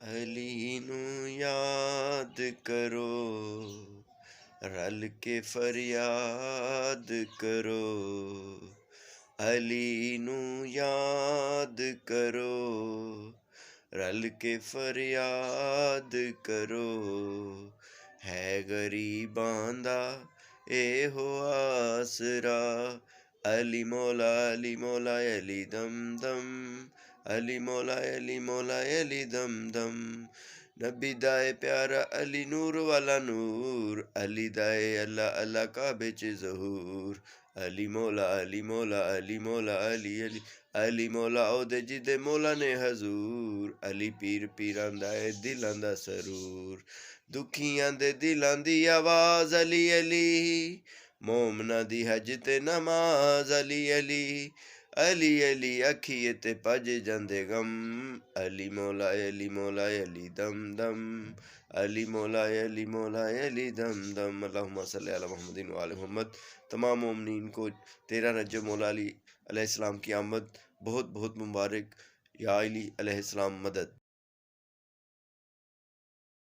अली नू याद करो, रल के फरियाद करो। अली नू याद करो, रल के फरियाद करो। है गरीबां दा एहो आसरा, अली मौला अली मौला अली दम दम। अली मौला अली मौला अली दम दम। नबी दाए प्यारा अली नूर वाला नूर, अली दाए अल्लाह अल्लाह काबे च ज़हूर। अली मौला अली मौला अली मौला अली अली अली मौला ओदे जिदे मौला ने हजूर। अली पीर पीरां दा ए दिलां दा सरूर, दुखियां दे दिलां दी आवाज़ अली अली। मोमना दी हज ते नमाज अली अली। अली अली अखिए ते भज जांदे गम, अली मौला अली दम दम। अली मौला अली दम दम। अल्लाहुम्मा सल्ली अला मुहम्मदिन व आले मोहम्मद। तमाम मोमिनीन को 13 रजब मौला अली अलैहिस्सलाम की आमद बहुत बहुत मुबारक। या अली अलैहिस्सलाम मदद।